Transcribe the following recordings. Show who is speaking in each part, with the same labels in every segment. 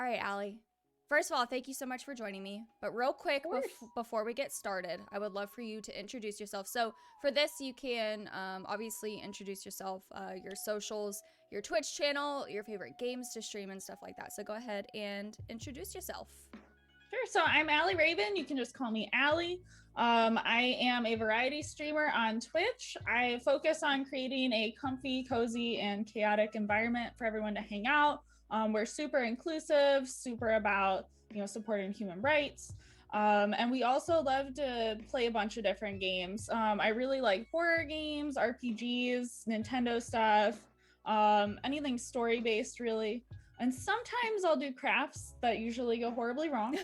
Speaker 1: All right, Allie. First of all, thank you so much for joining me. But real quick, before we get started, I would love for you to introduce yourself. So for this, you can obviously introduce yourself, your socials, your Twitch channel, your favorite games to stream and stuff like that. So go ahead and introduce yourself.
Speaker 2: Sure. So I'm Allie Raven. You can just call me Allie. I am a variety streamer on Twitch. I focus on creating a comfy, cozy, and chaotic environment for everyone to hang out. We're super inclusive, super about, supporting human rights. And we also love to play a bunch of different games. I really like horror games, RPGs, Nintendo stuff, anything story-based, really. And sometimes I'll do crafts that usually go horribly wrong.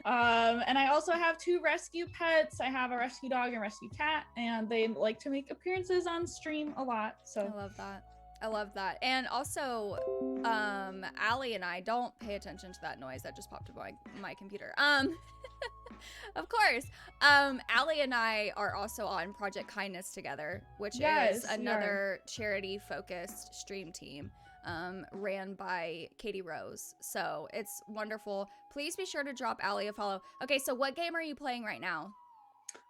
Speaker 2: And I also have 2 rescue pets. I have a rescue dog and rescue cat, and they like to make appearances on stream a lot. So
Speaker 1: I love that. I love that. And also, Allie and I don't pay attention to that noise that just popped up on my computer. Of course. Allie and I are also on Project Kindness together, which is another charity-focused stream team. Ran by Katie Rose. So it's wonderful. Please be sure to drop Allie a follow. Okay, so what game are you playing right now?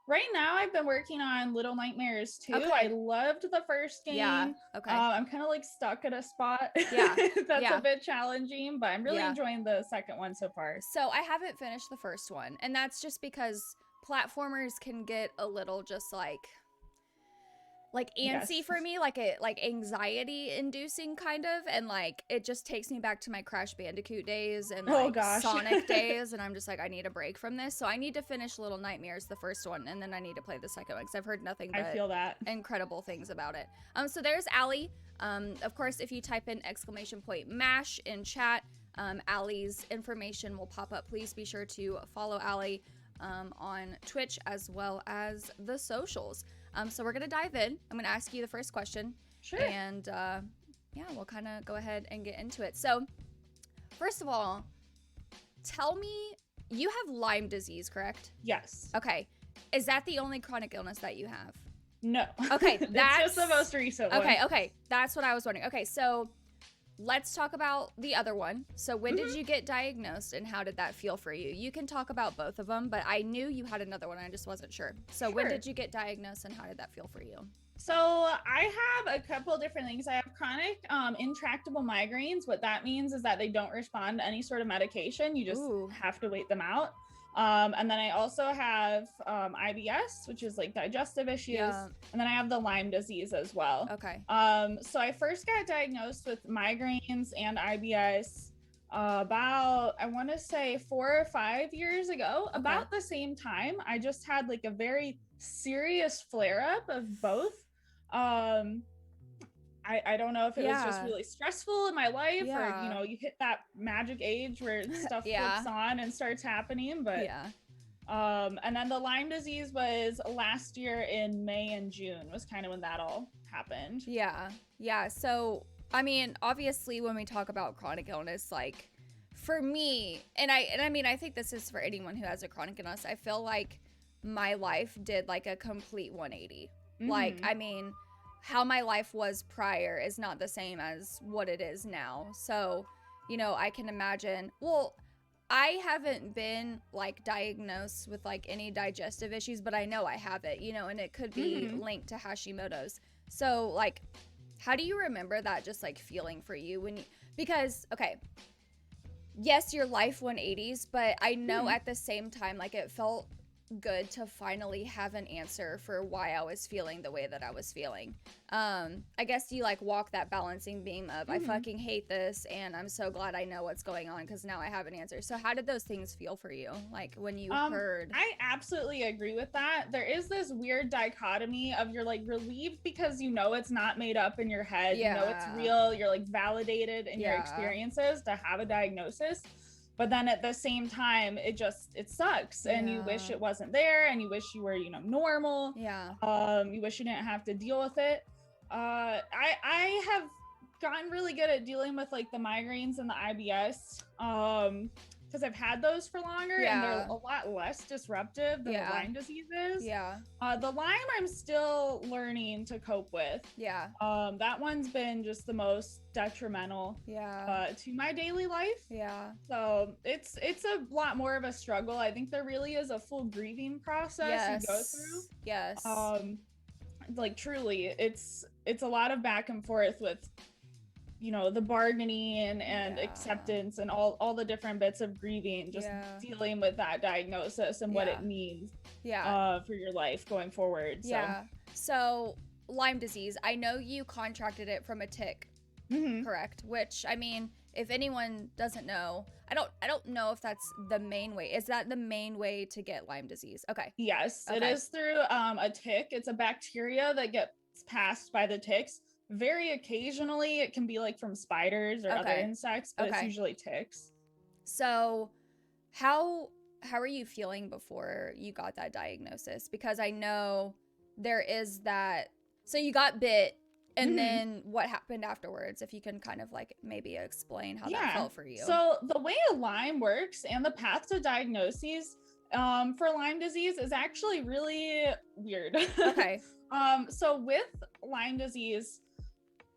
Speaker 2: Right now, I've been working on Little Nightmares 2.
Speaker 1: Okay.
Speaker 2: I loved the first game.
Speaker 1: Yeah, okay.
Speaker 2: I'm kind of like stuck at a spot.
Speaker 1: Yeah.
Speaker 2: That's a bit challenging, but I'm really enjoying the second one so far.
Speaker 1: So I haven't finished the first one, and that's just because platformers can get a little just like antsy for me, like anxiety inducing kind of, and like it just takes me back to my Crash Bandicoot days and Sonic days, and I'm just like, I need a break from this. So I need to finish Little Nightmares, the first one, and then I need to play the second one because I've heard nothing but
Speaker 2: I feel that
Speaker 1: incredible things about it. So there's Allie. Of course, if you type in !MASH in chat, Allie's information will pop up. Please be sure to follow Allie on Twitch as well as the socials. So we're gonna dive in. I'm gonna ask you the first question.
Speaker 2: Sure.
Speaker 1: And we'll kind of go ahead and get into it. So first of all, tell me, you have Lyme disease, correct?
Speaker 2: Yes.
Speaker 1: Okay. Is that the only chronic illness that you have?
Speaker 2: No.
Speaker 1: Okay, that's
Speaker 2: just the most recent one.
Speaker 1: Okay, that's what I was wondering. Okay, so let's talk about the other one. So when did you get diagnosed, and how did that feel for you? You can talk about both of them, but I knew you had another one. I just wasn't sure. So when did you get diagnosed, and how did that feel for you?
Speaker 2: So I have a couple different things. I have chronic intractable migraines. What that means is that they don't respond to any sort of medication. You just have to wait them out. And then I also have IBS, which is like digestive issues. Yeah. And then I have the Lyme disease as well.
Speaker 1: Okay.
Speaker 2: So I first got diagnosed with migraines and IBS about, I want to say 4 or 5 years ago. Okay. About the same time. I just had like a very serious flare-up of both. I don't know if it was just really stressful in my life or, you hit that magic age where stuff flips on and starts happening. But and then the Lyme disease was last year in May and June was kind of when that all happened.
Speaker 1: Yeah. So, I mean, obviously when we talk about chronic illness, like for me, and I mean, I think this is for anyone who has a chronic illness, I feel like my life did like a complete 180. Like, I mean, how my life was prior is not the same as what it is now. So, I can imagine, well, I haven't been like diagnosed with like any digestive issues, but I know I have it, and it could be linked to Hashimoto's. So like, how do you remember that just like feeling for you because, okay, yes, your life 180s, but I know at the same time, like it felt good to finally have an answer for why I was feeling the way that I was feeling. I guess you like walk that balancing beam of I fucking hate this and I'm so glad I know what's going on because now I have an answer. So how did those things feel for you? Like when you heard?
Speaker 2: I absolutely agree with that. There is this weird dichotomy of you're like relieved because it's not made up in your head. It's real. You're like validated in your experiences to have a diagnosis. But then at the same time, it sucks and you wish it wasn't there and you wish you were, normal.
Speaker 1: Yeah.
Speaker 2: You wish you didn't have to deal with it. I have gotten really good at dealing with like the migraines and the IBS. because I've had those for longer and they're a lot less disruptive than the Lyme disease is. The Lyme I'm still learning to cope with. That one's been just the most detrimental to my daily life. So it's a lot more of a struggle. I think there really is a full grieving process you go through. Like truly, it's a lot of back and forth with, you know, the bargaining and acceptance and all the different bits of grieving, just dealing with that diagnosis and what it means for your life going forward.
Speaker 1: So Lyme disease, I know you contracted it from a tick, correct? Which, I mean, if anyone doesn't know, I don't know if that's the main way. Is that the main way to get Lyme disease? Okay.
Speaker 2: Yes, it is through a tick. It's a bacteria that gets passed by the ticks. Very occasionally it can be like from spiders or other insects, but it's usually ticks.
Speaker 1: So how are you feeling before you got that diagnosis? Because I know there is that, so you got bit, and then what happened afterwards, if you can kind of like maybe explain how that felt for you.
Speaker 2: So the way Lyme works and the path to diagnoses for Lyme disease is actually really weird. So with Lyme disease,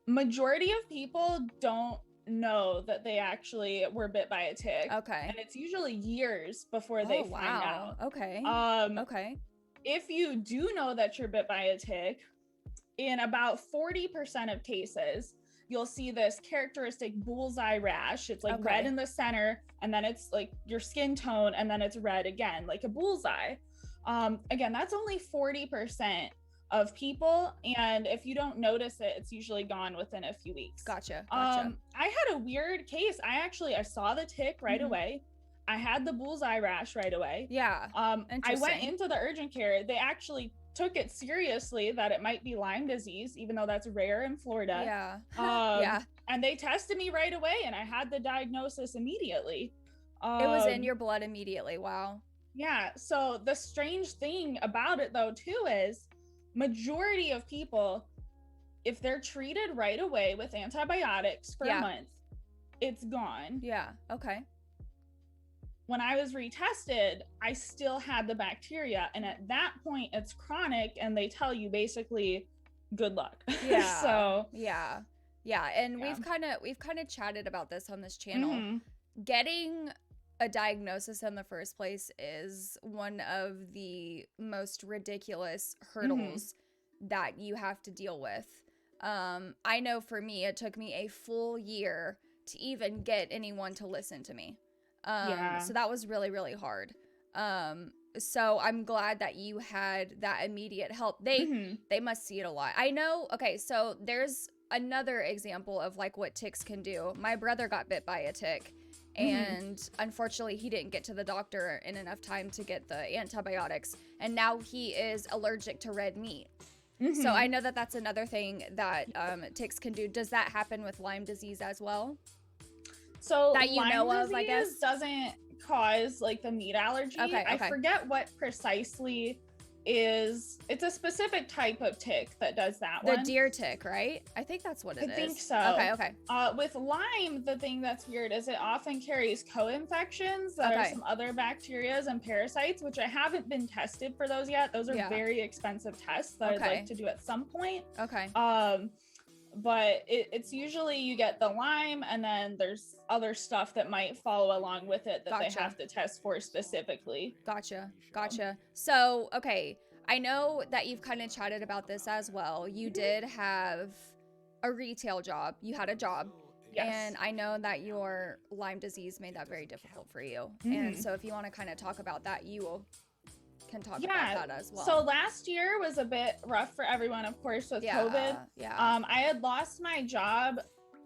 Speaker 2: majority of people don't know that they actually were bit by a tick. And it's usually years before they find out. If you do know that you're bit by a tick, in about 40% of cases, you'll see this characteristic bullseye rash. It's like red in the center, and then it's like your skin tone, and then it's red again, like a bullseye. Again, that's only 40% of people, and if you don't notice it, it's usually gone within a few weeks.
Speaker 1: Gotcha.
Speaker 2: I had a weird case. I saw the tick right away. I had the bullseye rash right away. I went into the urgent care. They actually took it seriously that it might be Lyme disease, even though that's rare in Florida. And they tested me right away, and I had the diagnosis immediately.
Speaker 1: It was in your blood immediately. Wow.
Speaker 2: Yeah. So the strange thing about it though too is majority of people, if they're treated right away with antibiotics for a month, it's gone. When I was retested, I still had the bacteria, and at that point it's chronic, and they tell you basically good luck.
Speaker 1: And we've kind of chatted about this on this channel. Getting a diagnosis in the first place is one of the most ridiculous hurdles that you have to deal with. I know for me, it took me a full year to even get anyone to listen to me. So that was really, really hard. So I'm glad that you had that immediate help. They must see it a lot. I know. Okay. So there's another example of like what ticks can do. My brother got bit by a tick, and unfortunately he didn't get to the doctor in enough time to get the antibiotics, and now he is allergic to red meat. So I know that that's another thing that ticks can do. Does that happen with Lyme disease as well?
Speaker 2: So
Speaker 1: that you
Speaker 2: Lyme
Speaker 1: know of, I guess,
Speaker 2: doesn't cause like the meat allergy. I forget what precisely is. It's a specific type of tick that does that one.
Speaker 1: The deer tick, right? I think that's what it is.
Speaker 2: I think so.
Speaker 1: Okay.
Speaker 2: With Lyme, the thing that's weird is it often carries co-infections that are some other bacteria and parasites, which I haven't been tested for those yet. Those are very expensive tests that I'd like to do at some point. But it's usually you get the Lyme, and then there's other stuff that might follow along with it that they have to test for specifically.
Speaker 1: Gotcha. So, okay, I know that you've kind of chatted about this as well. You did have a retail job. You had a job. And I know that your Lyme disease made that very difficult for you. And so if you want to kind of talk about that, you can talk about that as well.
Speaker 2: So last year was a bit rough for everyone, of course, with COVID. I had lost my job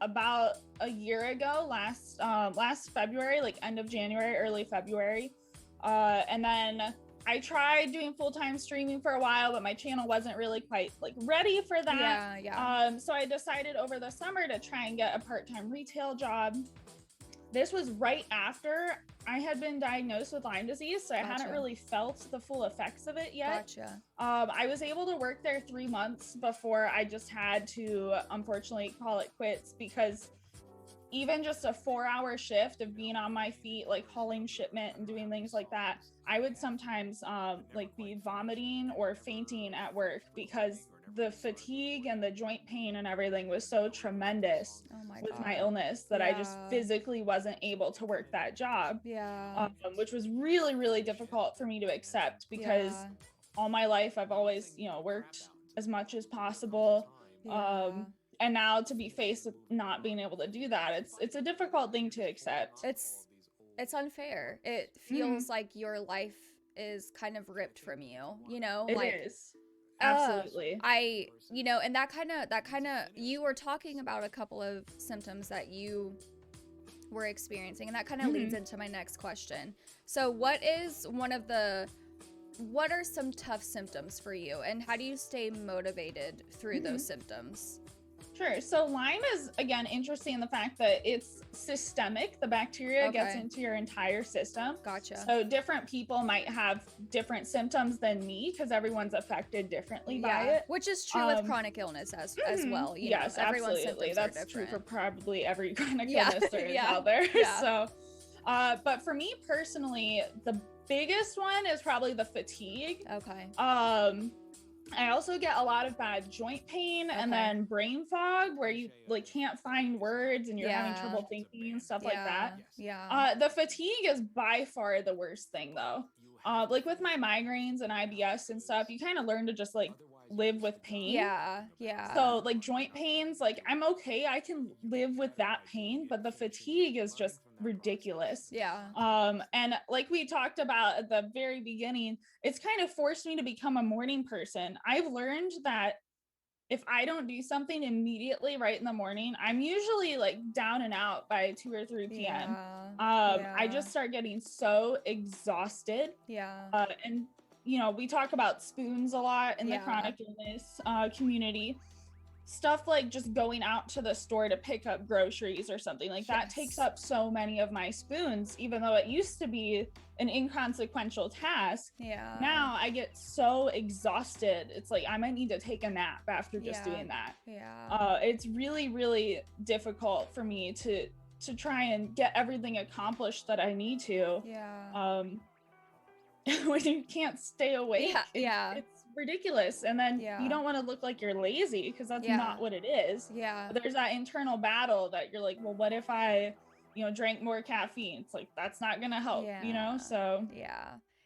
Speaker 2: about a year ago, last February, like end of January, early February. And then I tried doing full-time streaming for a while, but my channel wasn't really quite like ready for that. So I decided over the summer to try and get a part-time retail job. This was right after I had been diagnosed with Lyme disease, so I hadn't really felt the full effects of it yet. I was able to work there 3 months before I just had to, unfortunately, call it quits because even just a 4-hour shift of being on my feet, like hauling shipment and doing things like that, I would sometimes like be vomiting or fainting at work because the fatigue and the joint pain and everything was so tremendous with my illness that I just physically wasn't able to work that job. Which was really, really difficult for me to accept because all my life I've always, you know, worked as much as possible. And now to be faced with not being able to do that, it's a difficult thing to accept.
Speaker 1: It's unfair. It feels like your life is kind of ripped from you, you know?
Speaker 2: It is. Absolutely.
Speaker 1: You know, and that kind of, you were talking about a couple of symptoms that you were experiencing, and that kind of leads into my next question. So what are some tough symptoms for you, and how do you stay motivated through those symptoms?
Speaker 2: Sure. So Lyme is, again, interesting in the fact that it's systemic. The bacteria gets into your entire system.
Speaker 1: Gotcha.
Speaker 2: So different people might have different symptoms than me because everyone's affected differently by it.
Speaker 1: Which is true with chronic illness as well. You
Speaker 2: yes,
Speaker 1: know,
Speaker 2: absolutely. That's
Speaker 1: different.
Speaker 2: true for probably every chronic illness there is out there. So, but for me personally, the biggest one is probably the fatigue.
Speaker 1: Okay.
Speaker 2: I also get a lot of bad joint pain and then brain fog where you like can't find words and you're having trouble thinking and stuff like that. The fatigue is by far the worst thing though. Like with my migraines and IBS and stuff, you kind of learn to just like live with pain. So like joint pains, like I'm okay, I can live with that pain, but the fatigue is just ridiculous. And like we talked about at the very beginning, it's kind of forced me to become a morning person. I've learned that if I don't do something immediately right in the morning, I'm usually like down and out by 2 or 3 p.m. I just start getting so exhausted. And you know, we talk about spoons a lot in the chronic illness community. Stuff like just going out to the store to pick up groceries or something like that takes up so many of my spoons, even though it used to be an inconsequential task. Now I get so exhausted. It's like I might need to take a nap after just doing that. It's really, really difficult for me to try and get everything accomplished that I need to. When you can't stay awake. It's ridiculous. And then you don't want to look like you're lazy because that's not what it is. There's that internal battle that you're like, well, what if I, you know, drank more caffeine? It's like, that's not gonna help, you know? So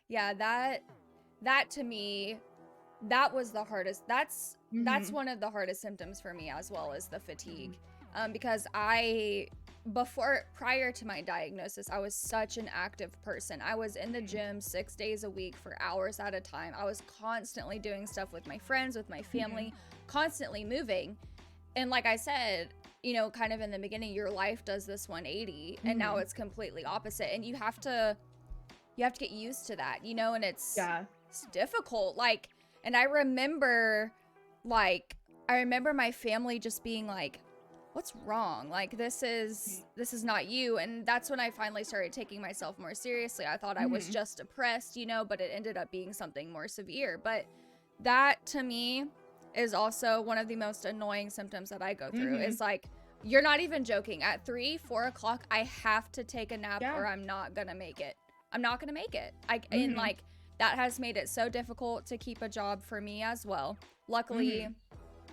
Speaker 1: that to me, that was the hardest. That's one of the hardest symptoms for me, as well as the fatigue. Because prior to my diagnosis, I was such an active person. I was in the gym 6 days a week for hours at a time. I was constantly doing stuff with my friends, with my family, constantly moving. And like I said, you know, kind of in the beginning, your life does this 180 and now it's completely opposite. And you have to get used to that, you know, and it's difficult. Like, and I remember my family just being like, what's wrong? Like, this is not you. And that's when I finally started taking myself more seriously. I thought I was just depressed, you know, but it ended up being something more severe. But that to me is also one of the most annoying symptoms that I go through. Is like, you're not even joking. At 3-4 o'clock, I have to take a nap or I'm not gonna make it. And like, that has made it so difficult to keep a job for me as well. Luckily,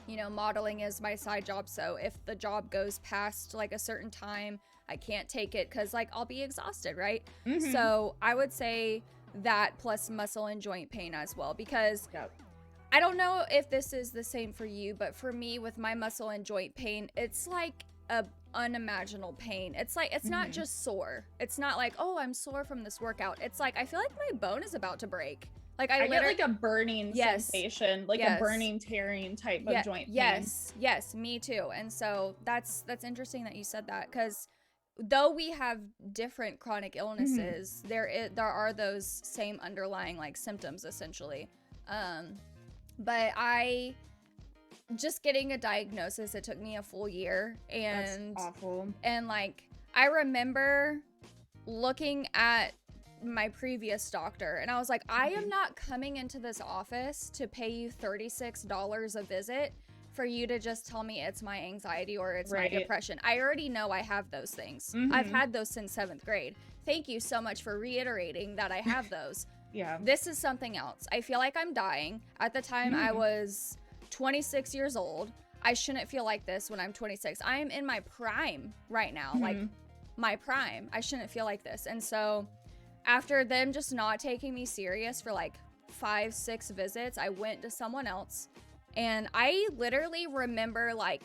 Speaker 1: you know, modeling is my side job. So if the job goes past like a certain time, I can't take it because like I'll be exhausted, right? So I would say that plus muscle and joint pain as well, because I don't know if this is the same for you, but for me with my muscle and joint pain, it's like a unimaginable pain. It's like, it's not just sore. It's not like, oh, I'm sore from this workout. It's like, I feel like my bone is about to break. Like I get like
Speaker 2: a burning sensation, like a burning, tearing type of joint pain.
Speaker 1: Yes, me too. And so that's interesting that you said that, because though we have different chronic illnesses, there are those same underlying like symptoms essentially. But I just getting a diagnosis, it took me a full year, and
Speaker 2: that's awful.
Speaker 1: And like I remember looking at my previous doctor and I was like, I am not coming into this office to pay you $36 a visit for you to just tell me it's my anxiety or it's
Speaker 2: Right.
Speaker 1: my depression. I already know I have those things.
Speaker 2: Mhm.
Speaker 1: I've had those since 7th grade. Thank you so much for reiterating that I have those.
Speaker 2: Yeah.
Speaker 1: This is something else. I feel like I'm dying. At the time, I was 26 years old. I shouldn't feel like this when I'm 26. I am in my prime right now, like my prime. I shouldn't feel like this. And so after them just not taking me serious for like 5-6 visits, I went to someone else. And I literally remember, like,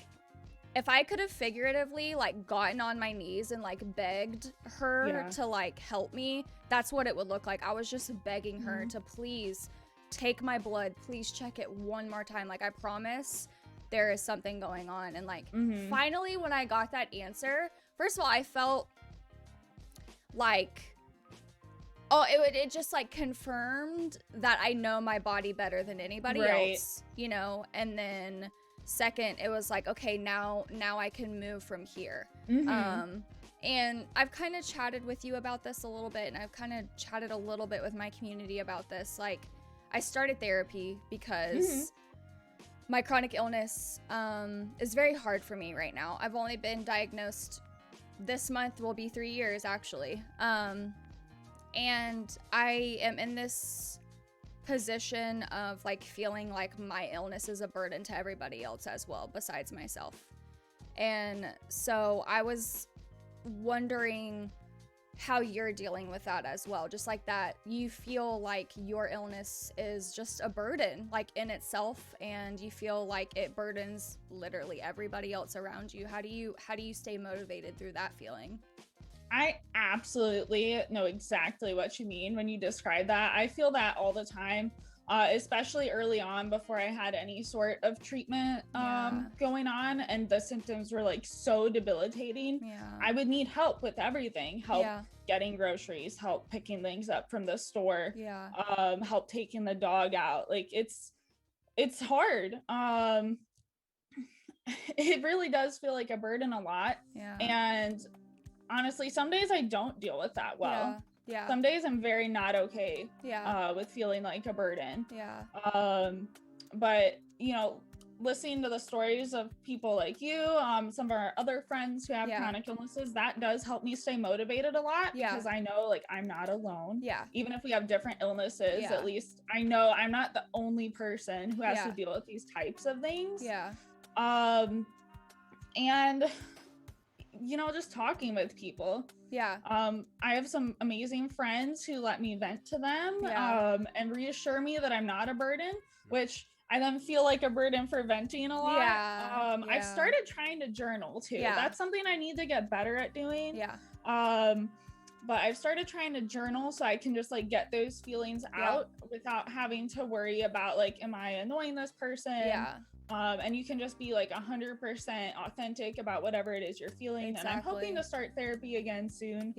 Speaker 1: if I could have figuratively, like, gotten on my knees and, like, begged her to, like, help me, that's what it would look like. I was just begging her to please take my blood. Please check it one more time. Like, I promise there is something going on. And, like, finally, when I got that answer, first of all, I felt like, oh, it just, like, confirmed that I know my body better than anybody else, you know? And then second, it was like, okay, now I can move from here. And I've kind of chatted with you about this a little bit, and I've kind of chatted a little bit with my community about this. Like, I started therapy because my chronic illness is very hard for me right now. I've only been diagnosed, this month will be 3 years, actually. And I am in this position of, like, feeling like my illness is a burden to everybody else as well, besides myself. And so I was wondering how you're dealing with that as well. Just like that, you feel like your illness is just a burden, like, in itself, and you feel like it burdens literally everybody else around you. How do you stay motivated through that feeling?
Speaker 2: I absolutely know exactly what you mean when you describe that. I feel that all the time, especially early on before I had any sort of treatment going on, and the symptoms were, like, so debilitating. I would need help with everything, help getting groceries, help picking things up from the store, help taking the dog out. Like, it's hard. It really does feel like a burden a lot. And honestly, some days I don't deal with that well. Some days I'm very not okay with feeling like a burden. But, you know, listening to the stories of people like you, some of our other friends who have chronic illnesses, that does help me stay motivated a lot, because I know, like, I'm not alone. Even if we have different illnesses, at least I know I'm not the only person who has to deal with these types of things. And, you know, just talking with people. I have some amazing friends who let me vent to them and reassure me that I'm not a burden, which I then feel like a burden for venting a lot. I've started trying to journal too. That's something I need to get better at doing. But I've started trying to journal so I can just, like, get those feelings out without having to worry about, like, am I annoying this person? And you can just be, like, 100% authentic about whatever it is you're feeling. And I'm hoping to start therapy again soon.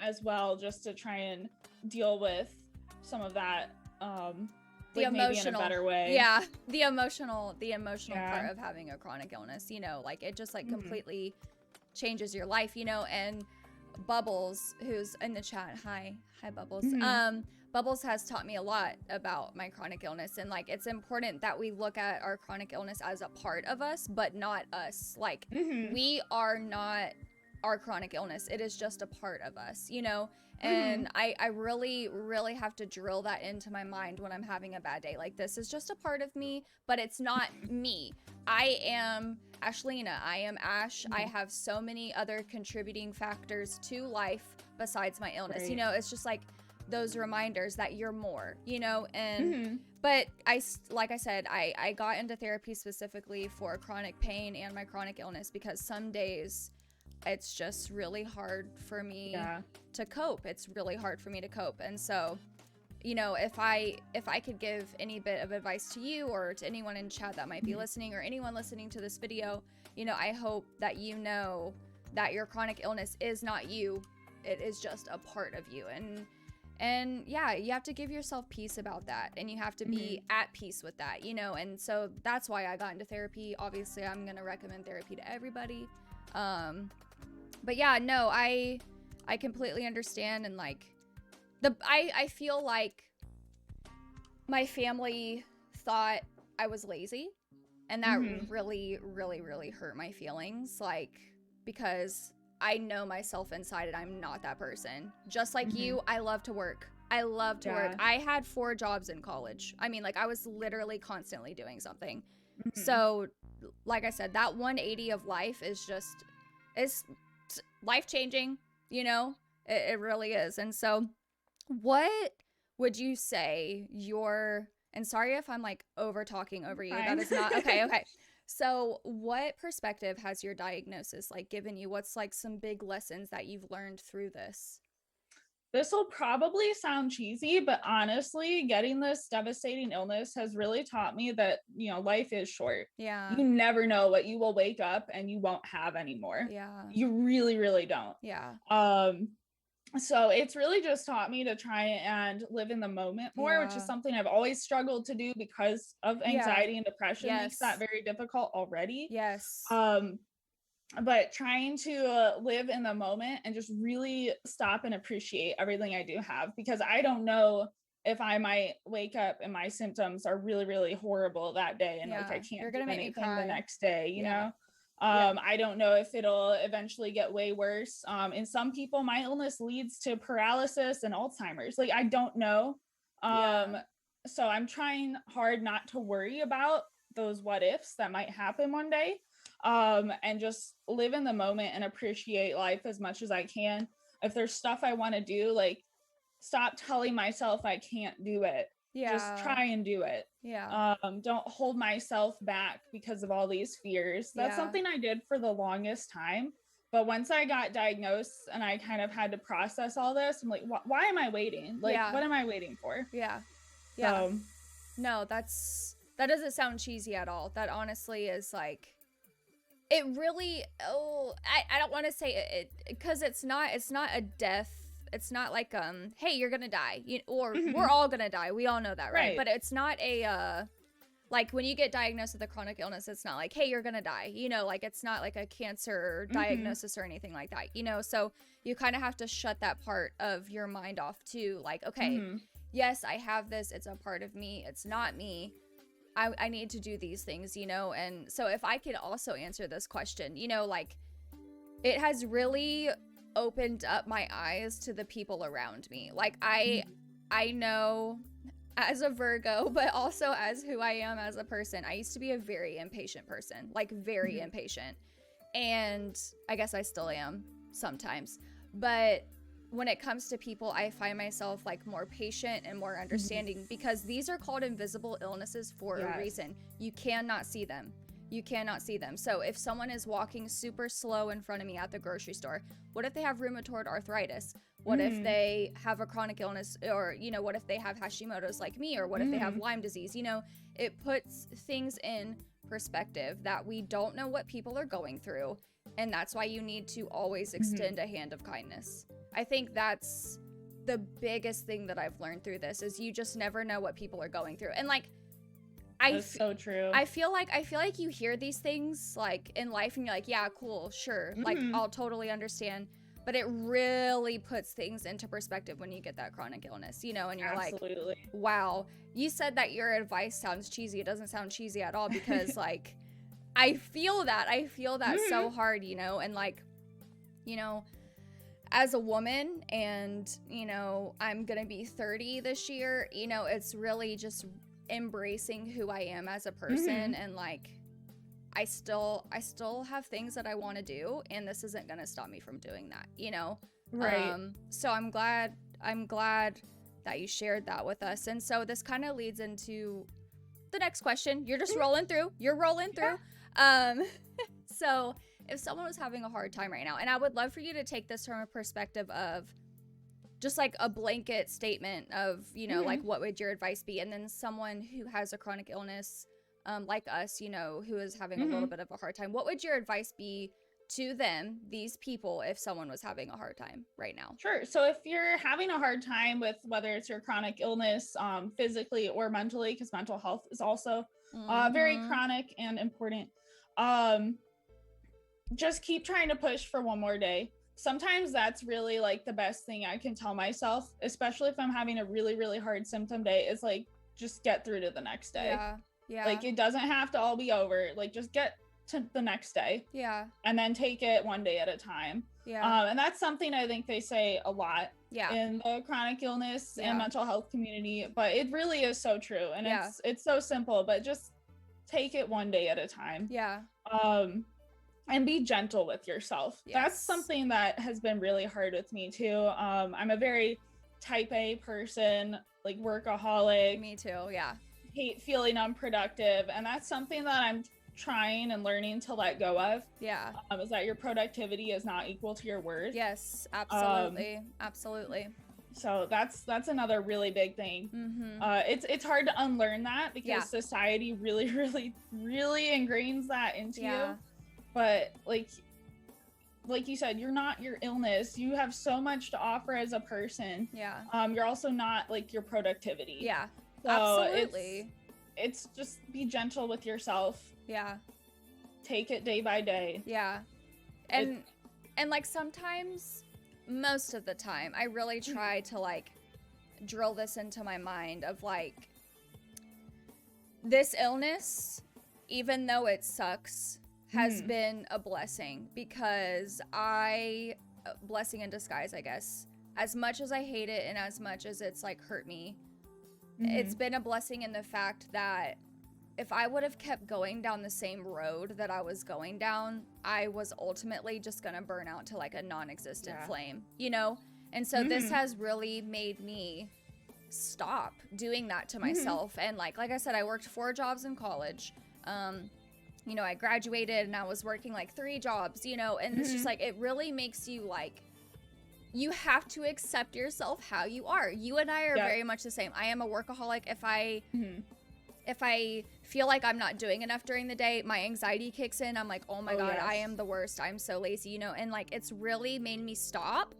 Speaker 2: As well, just to try and deal with some of that.
Speaker 1: The
Speaker 2: like,
Speaker 1: emotional,
Speaker 2: maybe in a better way.
Speaker 1: The emotional part of having a chronic illness, you know, like, it just, like, completely changes your life, you know. And Bubbles, who's in the chat, hi Bubbles, Bubbles has taught me a lot about my chronic illness, and, like, it's important that we look at our chronic illness as a part of us, but not us. Like, we are not our chronic illness. It is just a part of us, you know. And I really, really have to drill that into my mind when I'm having a bad day. Like, this is just a part of me, but it's not me. I am Ashlina. I am Ash. I have so many other contributing factors to life besides my illness. You know, it's just like those reminders that you're more, you know. And but like I said, I got into therapy specifically for chronic pain and my chronic illness, because some days it's just really hard for me to cope. It's really hard for me to cope. And so, you know, if I could give any bit of advice to you or to anyone in chat that might be listening, or anyone listening to this video, you know, I hope that you know that your chronic illness is not you. It is just a part of you. And yeah, you have to give yourself peace about that, and you have to be at peace with that, you know. And so that's why I got into therapy. Obviously, I'm going to recommend therapy to everybody. But yeah, no, I completely understand. And, like, I feel like my family thought I was lazy, And that really, really, really hurt my feelings. Like, because I know myself inside and I'm not that person. Just like you, I love to work. I love to work. I had 4 jobs in college. I mean, like, I was literally constantly doing something. So, like I said, that 180 of life is just, it's life-changing, you know? It really is. And so, what would you say your, and sorry if I'm like over talking over you. That is not, okay. So what perspective has your diagnosis like given you? What's like some big lessons that you've learned through this?
Speaker 2: This will probably sound cheesy, but honestly, getting this devastating illness has really taught me that, you know, life is short.
Speaker 1: Yeah.
Speaker 2: You never know what you will wake up and you won't have anymore.
Speaker 1: Yeah.
Speaker 2: You really, really don't.
Speaker 1: Yeah.
Speaker 2: So it's really just taught me to try and live in the moment more, which is something I've always struggled to do because of anxiety and depression makes that very difficult already.
Speaker 1: Yes.
Speaker 2: But trying to live in the moment and just really stop and appreciate everything I do have, because I don't know if I might wake up and my symptoms are really, really horrible that day and like I can't do anything the next day, you know? I don't know if it'll eventually get way worse. In some people, my illness leads to paralysis and Alzheimer's. Like, I don't know. So I'm trying hard not to worry about those what ifs that might happen one day, and just live in the moment and appreciate life as much as I can. If there's stuff I want to do, like, stop telling myself I can't do it. Just try and do it. Don't hold myself back because of all these fears. That's something I did for the longest time. But once I got diagnosed and I kind of had to process all this, I'm like, why am I waiting? Like, what am I waiting for?
Speaker 1: No, that doesn't sound cheesy at all. That honestly is like, it really, I don't want to say it because it's not a death. It's not like, hey, you're going to die, or we're all going to die. We all know that, right? But it's not a, like when you get diagnosed with a chronic illness, it's not like, hey, you're going to die, you know, like it's not like a cancer diagnosis or anything like that, you know? So you kind of have to shut that part of your mind off too. Like, okay, yes, I have this. It's a part of me. It's not me. I need to do these things, you know? And so if I could also answer this question, you know, like it has really opened up my eyes to the people around me. Like I know as a Virgo, but also as who I am as a person, I used to be a very impatient person, like very impatient. And I guess I still am sometimes. But when it comes to people, I find myself like more patient and more understanding because these are called invisible illnesses for a reason. You cannot see them. You cannot see them. So if someone is walking super slow in front of me at the grocery store, what if they have rheumatoid arthritis? What if they have a chronic illness, or, you know, what if they have Hashimoto's like me, or what if they have Lyme disease? You know, it puts things in perspective that we don't know what people are going through. And that's why you need to always extend a hand of kindness. I think that's the biggest thing that I've learned through this is you just never know what people are going through. And like,
Speaker 2: that's so true.
Speaker 1: I feel like you hear these things like in life and you're like, yeah, cool, sure. Like I'll totally understand. But it really puts things into perspective when you get that chronic illness, you know, and you're like, wow, you said that your advice sounds cheesy. It doesn't sound cheesy at all because like, I feel that so hard, you know, and like, you know, as a woman and, you know, I'm going to be 30 this year, you know, it's really just embracing who I am as a person and like, I still have things that I want to do and this isn't going to stop me from doing that, you know? So I'm glad that you shared that with us. And so this kind of leads into the next question. You're just rolling through. So if someone was having a hard time right now, and I would love for you to take this from a perspective of just like a blanket statement of, you know, like what would your advice be? And then someone who has a chronic illness, like us, you know, who is having a little bit of a hard time, what would your advice be to them, these people, if someone was having a hard time right now?
Speaker 2: Sure. So if you're having a hard time with whether it's your chronic illness, physically or mentally, because mental health is also very chronic and important, just keep trying to push for one more day. Sometimes that's really like the best thing I can tell myself, especially if I'm having a really, really hard symptom day, is like, just get through to the next day.
Speaker 1: Yeah.
Speaker 2: Like, it doesn't have to all be over. Like, just get to the next day.
Speaker 1: Yeah.
Speaker 2: And then take it one day at a time.
Speaker 1: Yeah.
Speaker 2: And that's something I think they say a lot in the chronic illness and mental health community, but it really is so true. And it's so simple, but just take it one day at a time.
Speaker 1: Yeah.
Speaker 2: And be gentle with yourself.
Speaker 1: Yes.
Speaker 2: That's something that has been really hard with me too. I'm a very type A person, like workaholic.
Speaker 1: Me too. Yeah.
Speaker 2: Hate feeling unproductive. And that's something that I'm trying and learning to let go of.
Speaker 1: Yeah.
Speaker 2: Is that your productivity is not equal to your worth.
Speaker 1: Yes, absolutely. Absolutely.
Speaker 2: So that's another really big thing. It's hard to unlearn that because society really ingrains that into you. But like you said, you're not your illness. You have so much to offer as a person.
Speaker 1: Yeah.
Speaker 2: You're also not like your productivity.
Speaker 1: Yeah.
Speaker 2: So
Speaker 1: absolutely.
Speaker 2: It's just be gentle with yourself.
Speaker 1: Yeah.
Speaker 2: Take it day by day.
Speaker 1: Yeah. And like sometimes, most of the time, I really try to like drill this into my mind of like, this illness, even though it sucks, has been a blessing because blessing in disguise, I guess. As much as I hate it and as much as it's like hurt me, it's been a blessing in the fact that if I would have kept going down the same road that I was going down, I was ultimately just gonna burn out to like a non-existent flame, you know? And so this has really made me stop doing that to myself. And like I said, I worked 4 jobs in college. You know, I graduated and I was working like 3 jobs, you know, and it's just like, it really makes you like, you have to accept yourself how you are. You and I are very much the same. I am a workaholic. If I feel like I'm not doing enough during the day, my anxiety kicks in. I'm like, oh my God, I am the worst. I'm so lazy, you know? And like, it's really made me stop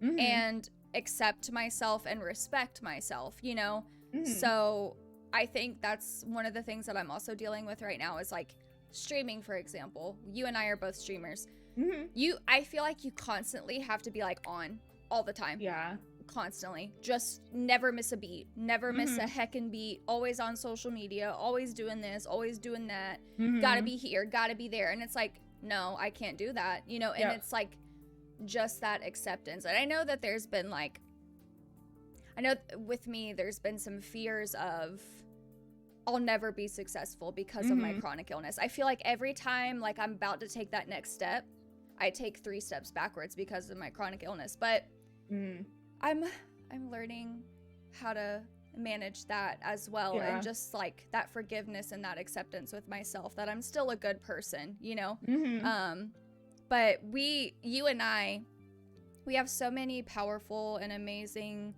Speaker 1: and accept myself and respect myself, you know? So I think that's one of the things that I'm also dealing with right now is like streaming, for example. You and I are both streamers. I feel like you constantly have to be like on all the time.
Speaker 2: Yeah.
Speaker 1: Constantly. Just never miss a beat. Never miss a heckin' beat. Always on social media. Always doing this. Always doing that. Gotta be here. Gotta be there. And it's like, no, I can't do that. You know, and it's like just that acceptance. And I know that there's been like, with me, there's been some fears of I'll never be successful because of my chronic illness. I feel like every time like I'm about to take that next step, I take 3 steps backwards because of my chronic illness. But I'm learning how to manage that as well, and just like that forgiveness and that acceptance with myself that I'm still a good person, you know. But you and I, we have so many powerful and amazing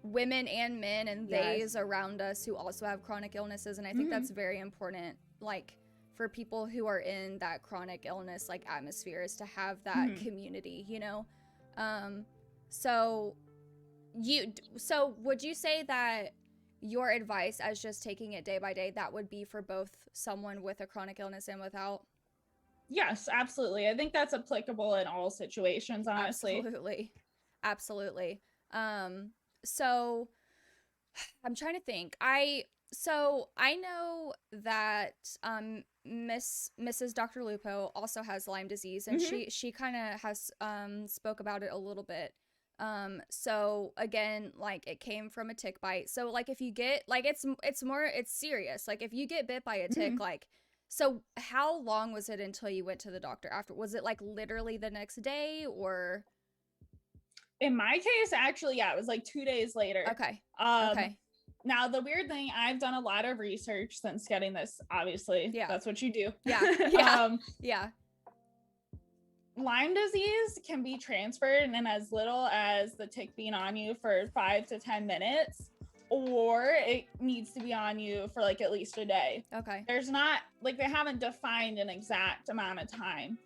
Speaker 1: women and men and theys around us who also have chronic illnesses, and I think that's very important, like for people who are in that chronic illness like atmosphere, is to have that community, you know. So would you say that your advice as just taking it day by day, that would be for both someone with a chronic illness and without?
Speaker 2: Yes, absolutely. I think that's applicable in all situations, honestly.
Speaker 1: Absolutely. So I'm trying to think. I know that Mrs. Dr. Lupo also has Lyme disease, and she kind of has spoke about it a little bit. So again, like it came from a tick bite. So like if you get like it's serious. Like if you get bit by a tick, like, so how long was it until you went to the doctor after? Was it like literally the next day, or?
Speaker 2: In my case, actually, yeah, it was like 2 days later.
Speaker 1: Okay.
Speaker 2: Okay. Now, the weird thing, I've done a lot of research since getting this, obviously.
Speaker 1: Yeah.
Speaker 2: That's what you do.
Speaker 1: Yeah.
Speaker 2: Lyme disease can be transferred in as little as the tick being on you for 5 to 10 minutes, or it needs to be on you for like at least a day.
Speaker 1: Okay.
Speaker 2: There's not, like, they haven't defined an exact amount of time.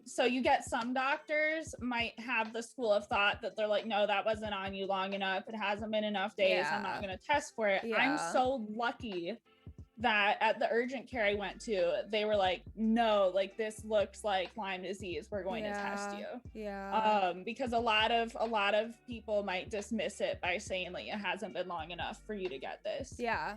Speaker 2: So you get some doctors might have the school of thought that they're like, no, that wasn't on you long enough. It hasn't been enough days. I'm not going to test for it.
Speaker 1: Yeah.
Speaker 2: I'm so lucky that at the urgent care I went to, they were like, no, like this looks like Lyme disease. We're going to test you.
Speaker 1: Yeah.
Speaker 2: Because a lot of people might dismiss it by saying like, it hasn't been long enough for you to get this.
Speaker 1: Yeah.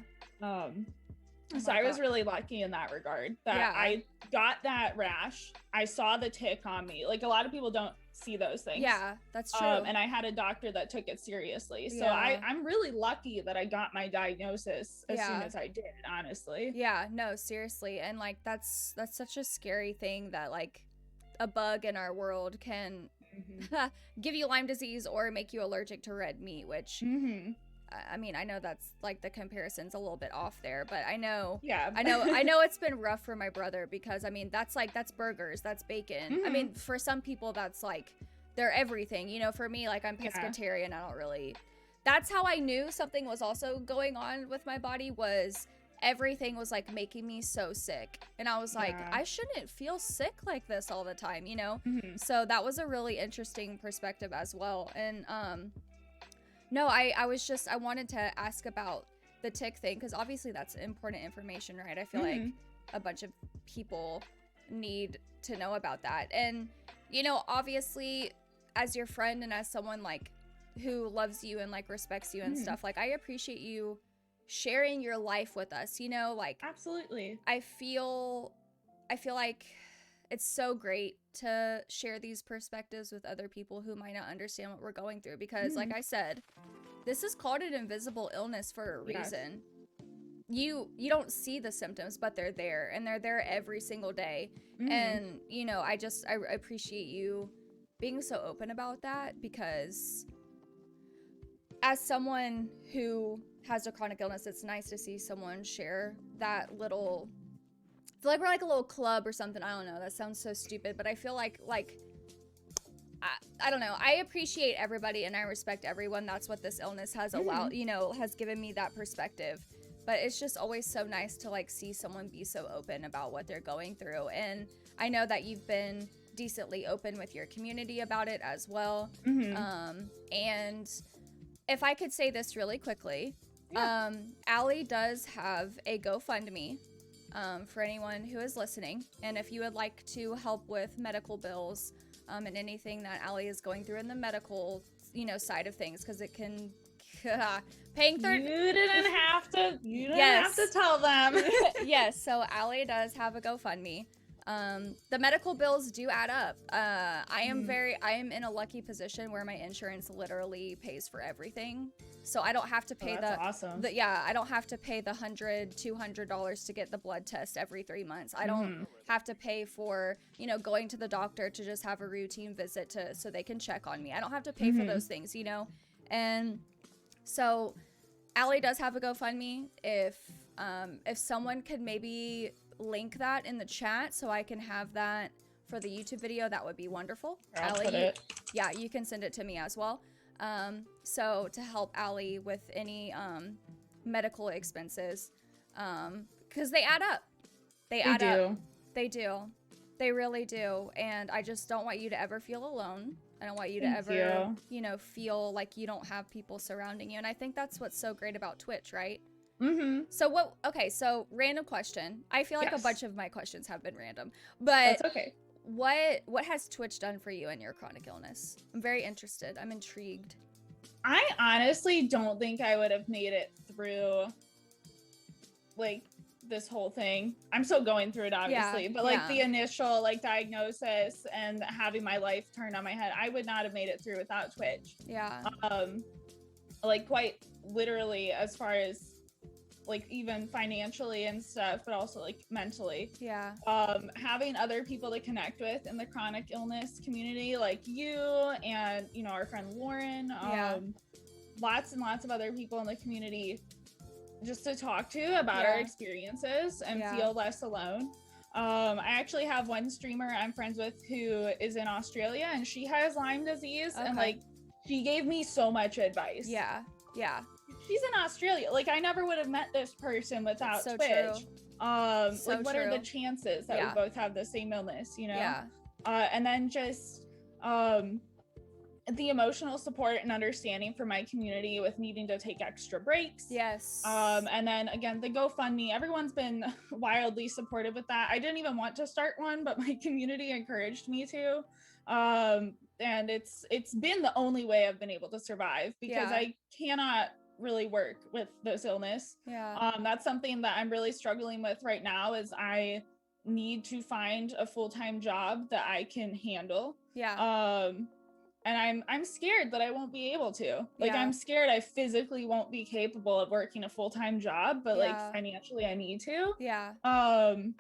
Speaker 1: Oh
Speaker 2: So
Speaker 1: my
Speaker 2: I was
Speaker 1: God.
Speaker 2: really lucky in that regard that
Speaker 1: Yeah.
Speaker 2: I got that rash. I saw the tick on me. Like a lot of people don't see those things.
Speaker 1: Yeah, that's true.
Speaker 2: And I had a doctor that took it seriously. So
Speaker 1: Yeah.
Speaker 2: I'm really lucky that I got my diagnosis as soon
Speaker 1: Yeah.
Speaker 2: as I did, honestly.
Speaker 1: Yeah, no, seriously. And like that's such a scary thing that like a bug in our world can give you Lyme disease or make you allergic to red meat, which I mean, I know that's like the comparison's a little bit off there, but I know it's been rough for my brother because I mean, that's burgers, that's bacon. I mean, for some people that's like they're everything, you know. For me, like I'm pescatarian, I don't really. That's how I knew something was also going on with my body, was everything was like making me so sick, and I was like, I shouldn't feel sick like this all the time, you know. So that was a really interesting perspective as well. And no, I wanted to ask about the tick thing because obviously that's important information, right? I feel like a bunch of people need to know about that. And you know, obviously as your friend and as someone like who loves you and like respects you and stuff, like I appreciate you sharing your life with us, you know, like
Speaker 2: absolutely.
Speaker 1: I feel like it's so great to share these perspectives with other people who might not understand what we're going through because like I said, this is called an invisible illness for a reason. You don't see the symptoms, but they're there, and they're there every single day. And you know, I appreciate you being so open about that because as someone who has a chronic illness, it's nice to see someone share that little. I feel like we're like a little club or something. I don't know. That sounds so stupid, but I feel like I don't know. I appreciate everybody and I respect everyone. That's what this illness has allowed, you know, has given me that perspective. But it's just always so nice to like see someone be so open about what they're going through. And I know that you've been decently open with your community about it as well. And if I could say this really quickly, Allie does have a GoFundMe for anyone who is listening. And if you would like to help with medical bills and anything that Allie is going through in the medical, you know, side of things, because it can paying third.
Speaker 2: You didn't have to tell them.
Speaker 1: Yes, so Allie does have a GoFundMe. The medical bills do add up. I am in a lucky position where my insurance literally pays for everything. So I don't have to pay
Speaker 2: awesome.
Speaker 1: I don't have to pay the $100-$200 to get the blood test every 3 months. I don't have to pay for, you know, going to the doctor to just have a routine visit so they can check on me. I don't have to pay for those things, you know? And so Allie does have a GoFundMe. If someone could maybe link that in the chat so I can have that for the YouTube video, that would be wonderful. Allie, you can send it to me as well. So to help Allie with any medical expenses, because they add up. They add up. They do. They really do. And I just don't want you to ever feel alone. I don't want you to ever, you know, feel like you don't have people surrounding you. And I think that's what's so great about Twitch, right? So random question. I feel like a bunch of my questions have been random, but
Speaker 2: that's okay.
Speaker 1: What has Twitch done for you in your chronic illness? I'm very interested. I'm intrigued.
Speaker 2: I honestly don't think I would have made it through like this whole thing. I'm still going through it obviously, but like the initial like diagnosis and having my life turned on my head, I would not have made it through without Twitch. Like quite literally, as far as like even financially and stuff, but also like mentally. Having other people to connect with in the chronic illness community, like you and, you know, our friend Lauren, lots and lots of other people in the community just to talk to about our experiences and feel less alone. I actually have one streamer I'm friends with who is in Australia and she has Lyme disease and like she gave me so much advice. She's in Australia. Like I never would have met this person without Twitch. Like what are the chances that we both have the same illness, you know? And then just the emotional support and understanding for my community with needing to take extra breaks. And then again, the GoFundMe, everyone's been wildly supportive with that. I didn't even want to start one, but my community encouraged me to. And it's been the only way I've been able to survive because I cannot really work with this illness.
Speaker 1: Yeah.
Speaker 2: That's something that I'm really struggling with right now is I need to find a full-time job that I can handle.
Speaker 1: Yeah.
Speaker 2: And I'm scared that I won't be able to. Like,
Speaker 1: Yeah.
Speaker 2: I'm scared I physically won't be capable of working a full-time job, but like
Speaker 1: Yeah.
Speaker 2: financially I need to.
Speaker 1: Yeah.
Speaker 2: And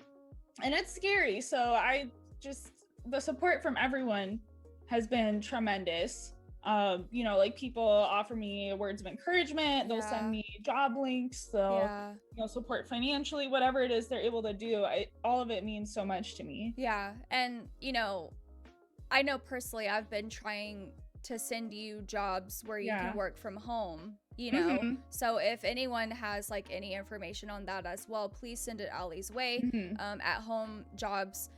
Speaker 2: it's scary. So I just, the support from everyone has been tremendous. You know, like people offer me words of encouragement, they'll send me job links, they'll you know, support financially, whatever it is they're able to do. All of it means so much to me.
Speaker 1: Yeah. And you know, I know personally I've been trying to send you jobs where you can work from home, you know. So if anyone has like any information on that as well, please send it Allie's way. At home jobs.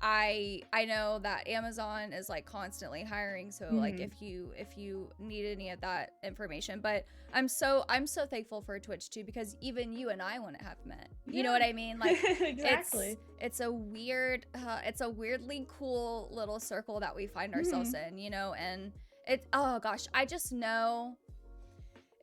Speaker 1: I know that Amazon is like constantly hiring, so like if you need any of that information, but I'm so thankful for Twitch too, because even you and I wouldn't have met. You know what I mean? Like
Speaker 2: exactly.
Speaker 1: It's a weirdly cool little circle that we find ourselves in, you know, and oh gosh, I just know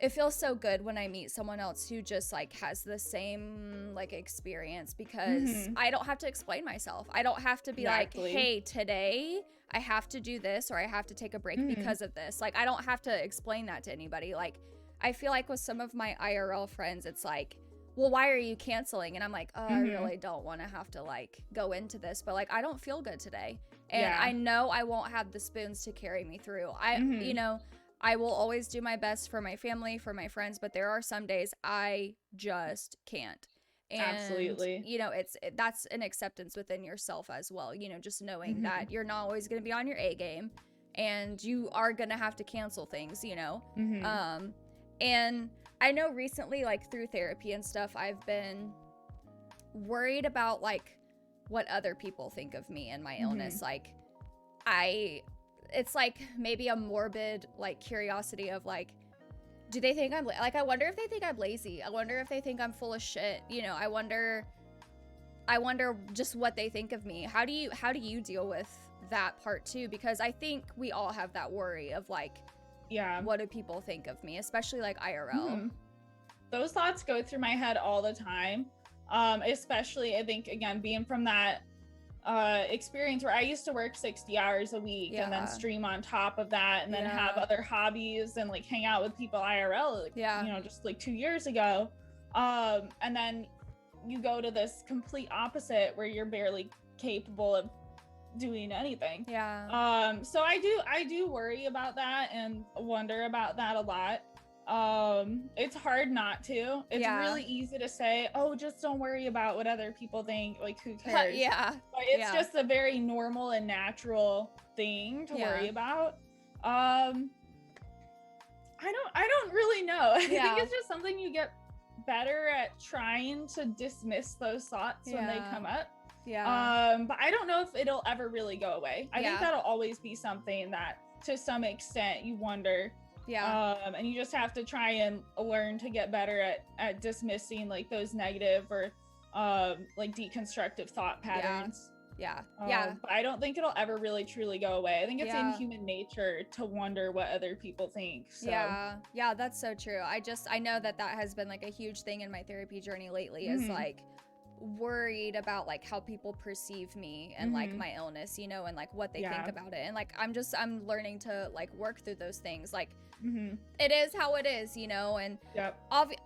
Speaker 1: it feels so good when I meet someone else who just like has the same like experience, because I don't have to explain myself. I don't have to be like, hey, today I have to do this or I have to take a break because of this. Like, I don't have to explain that to anybody. Like, I feel like with some of my IRL friends, it's like, well, why are you canceling? And I'm like, oh, I really don't want to have to like go into this, but like, I don't feel good today. And I know I won't have the spoons to carry me through. You know, I will always do my best for my family, for my friends, but there are some days I just can't. And,
Speaker 2: absolutely.
Speaker 1: You know, that's an acceptance within yourself as well. You know, just knowing that you're not always going to be on your A game and you are going to have to cancel things, you know. And I know recently, like through therapy and stuff, I've been worried about like what other people think of me and my illness. Like, it's like maybe a morbid like curiosity of like, do they think I'm like, I wonder if they think I'm lazy. I wonder if they think I'm full of shit. You know, I wonder just what they think of me. How do you deal with that part too? Because I think we all have that worry of like, what do people think of me, especially like IRL.
Speaker 2: Those thoughts go through my head all the time. Especially I think, again, being from that experience where I used to work 60 hours a week and then stream on top of that, and then have other hobbies and like hang out with people IRL, like, you know, just like 2 years ago. And then you go to this complete opposite where you're barely capable of doing anything. So I do worry about that and wonder about that a lot. It's hard not to. It's really easy to say, oh, just don't worry about what other people think, like who cares. But it's just a very normal and natural thing to worry about. I don't really know. I think it's just something you get better at trying to dismiss those thoughts when they come up. But I don't know if it'll ever really go away. I think that'll always be something that to some extent you wonder. And you just have to try and learn to get better at dismissing like those negative or like deconstructive thought patterns. But I don't think it'll ever really truly go away. I think it's in human nature to wonder what other people think. So.
Speaker 1: Yeah, that's so true. I know that has been like a huge thing in my therapy journey lately, is like worried about like how people perceive me and like my illness, you know, and like what they think about it. And like I'm learning to like work through those things. Like it is how it is, you know. And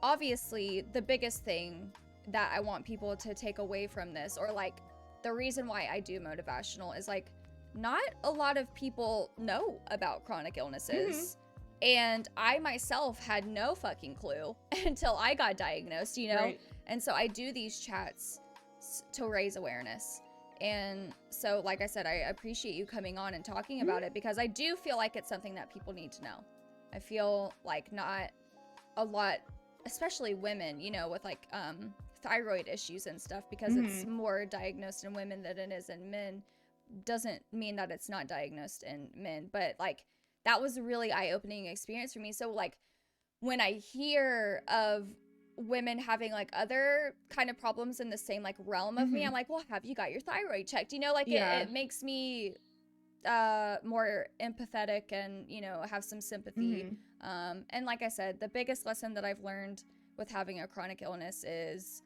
Speaker 1: obviously the biggest thing that I want people to take away from this, or like the reason why I do motivational, is like not a lot of people know about chronic illnesses. And I myself had no fucking clue until I got diagnosed, you know? And so I do these chats to raise awareness. And so, like I said, I appreciate you coming on and talking about it, because I do feel like it's something that people need to know. I feel like not a lot, especially women, you know, with like thyroid issues and stuff, because it's more diagnosed in women than it is in men, doesn't mean that it's not diagnosed in men. But like, that was a really eye-opening experience for me. So like, when I hear of women having like other kind of problems in the same like realm of me, I'm like, well, have you got your thyroid checked? You know, like it makes me more empathetic and, you know, have some sympathy. And like I said, the biggest lesson that I've learned with having a chronic illness is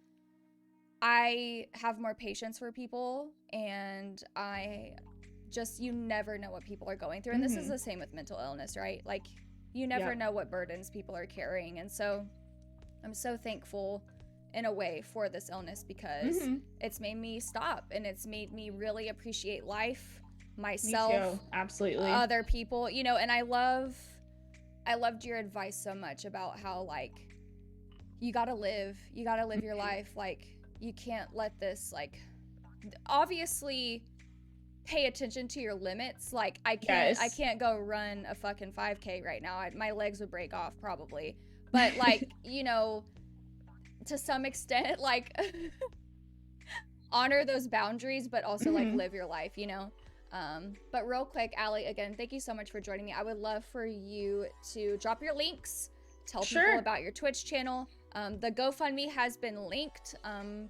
Speaker 1: I have more patience for people, and you never know what people are going through. And this is the same with mental illness, right? Like, you never know what burdens people are carrying. And so I'm so thankful in a way for this illness, because it's made me stop, and it's made me really appreciate life, myself,
Speaker 2: me too. Absolutely,
Speaker 1: other people, you know. And I loved your advice so much about how, like, you gotta live your life. Like, you can't let this, like, obviously pay attention to your limits. Like, I can't go run a fucking 5K right now. My legs would break off probably. But like, you know, to some extent, like, honor those boundaries, but also like live your life, you know. But real quick, Allie, again, thank you so much for joining me. I would love for you to drop your links, tell people about your Twitch channel. The GoFundMe has been linked.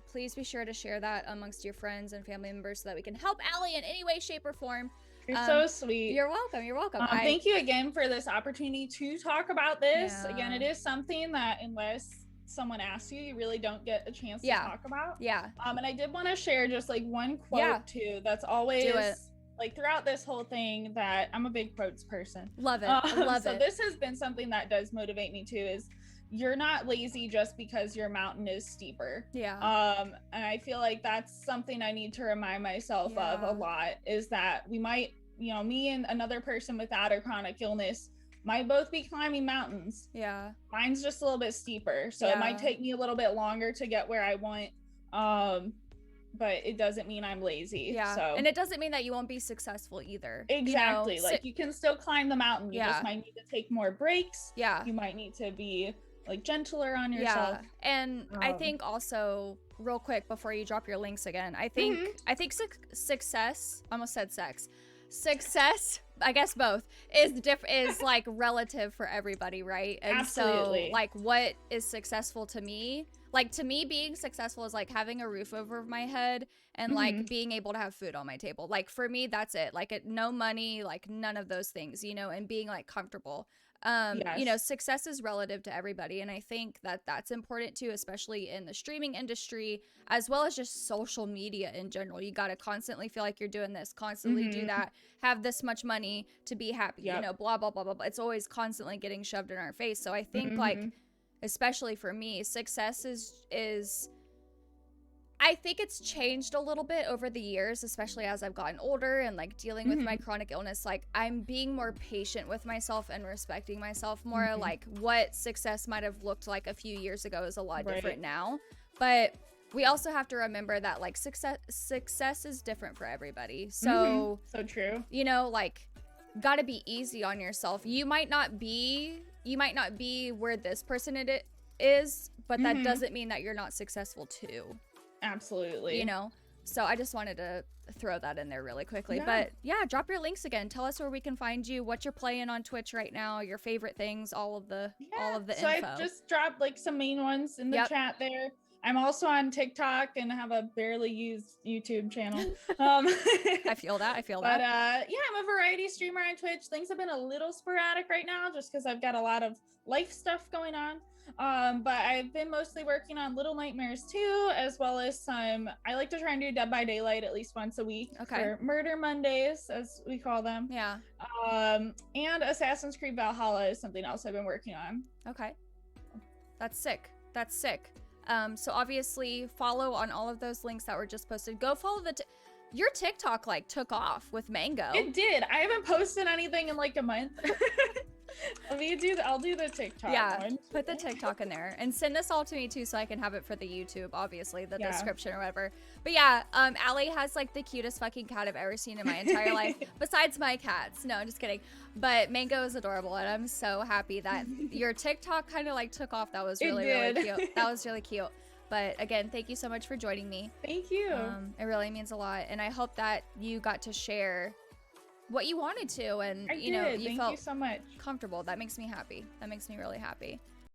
Speaker 1: Please be sure to share that amongst your friends and family members so that we can help Allie in any way, shape, or form.
Speaker 2: You're so sweet.
Speaker 1: You're welcome. You're welcome.
Speaker 2: Thank you again for this opportunity to talk about this. Yeah. Again, it is something that unless someone asks you, you really don't get a chance to talk about.
Speaker 1: Yeah.
Speaker 2: And I did want to share just like one quote too. That's always like throughout this whole thing, that I'm a big quotes person.
Speaker 1: Love it. Love it.
Speaker 2: So this has been something that does motivate me too, is you're not lazy just because your mountain is steeper.
Speaker 1: Yeah.
Speaker 2: And I feel like that's something I need to remind myself of a lot, is that we might, you know, me and another person without a chronic illness might both be climbing mountains.
Speaker 1: Yeah.
Speaker 2: Mine's just a little bit steeper, so it might take me a little bit longer to get where I want. But it doesn't mean I'm lazy.
Speaker 1: Yeah.
Speaker 2: So.
Speaker 1: And it doesn't mean that you won't be successful either.
Speaker 2: Exactly.
Speaker 1: You know?
Speaker 2: Like, you can still climb the mountain. You just might need to take more breaks.
Speaker 1: Yeah.
Speaker 2: You might need to be like gentler on yourself.
Speaker 1: Yeah. And I think also, real quick before you drop your links again, I think success, almost said sex. Success, I guess both, is like relative for everybody, right? And
Speaker 2: absolutely.
Speaker 1: So like, what is successful to me? Like, to me, being successful is like having a roof over my head and like being able to have food on my table. Like, for me, that's it. Like, no money, like none of those things, you know, and being like comfortable. You know, success is relative to everybody, and I think that that's important too, especially in the streaming industry, as well as just social media in general. You got to constantly feel like you're doing this, constantly do that, have this much money to be happy, you know, blah blah blah blah blah. It's always constantly getting shoved in our face. So I think like, especially for me, success is I think it's changed a little bit over the years, especially as I've gotten older and like dealing with my chronic illness. Like, I'm being more patient with myself and respecting myself more. Like, what success might have looked like a few years ago is a lot different now. But we also have to remember that like success is different for everybody. So
Speaker 2: so true.
Speaker 1: You know, like, gotta be easy on yourself. You might not be where this person is, but that doesn't mean that you're not successful too.
Speaker 2: Absolutely.
Speaker 1: You know, so I just wanted to throw that in there really quickly. But yeah, drop your links again. Tell us where we can find you, what you're playing on Twitch right now, your favorite things, all of the info.
Speaker 2: So I just dropped like some main ones in the chat there. I'm also on TikTok and have a barely used YouTube channel.
Speaker 1: I feel that.
Speaker 2: But yeah, I'm a variety streamer on Twitch. Things have been a little sporadic right now just because I've got a lot of life stuff going on. But I've been mostly working on Little Nightmares too, as well as some, I like to try and do Dead by Daylight at least once a week for Murder Mondays, as we call them.
Speaker 1: Yeah.
Speaker 2: And Assassin's Creed Valhalla is something else I've been working on.
Speaker 1: Okay. That's sick. So obviously follow on all of those links that were just posted. Go follow your TikTok like took off with Mango.
Speaker 2: It did. I haven't posted anything in like a month. I'll do the TikTok one.
Speaker 1: Put the TikTok in there and send this all to me too, so I can have it for the YouTube, obviously, the description or whatever. But yeah, Allie has like the cutest fucking cat I've ever seen in my entire life, besides my cats. No, I'm just kidding. But Mango is adorable, and I'm so happy that your TikTok kind of like took off. That was really cute. That was really cute. But again, thank you so much for joining me.
Speaker 2: Thank you.
Speaker 1: It really means a lot, and I hope that you got to share what you wanted to, and you know, you felt
Speaker 2: so much
Speaker 1: comfortable. That makes me happy. That makes me really happy.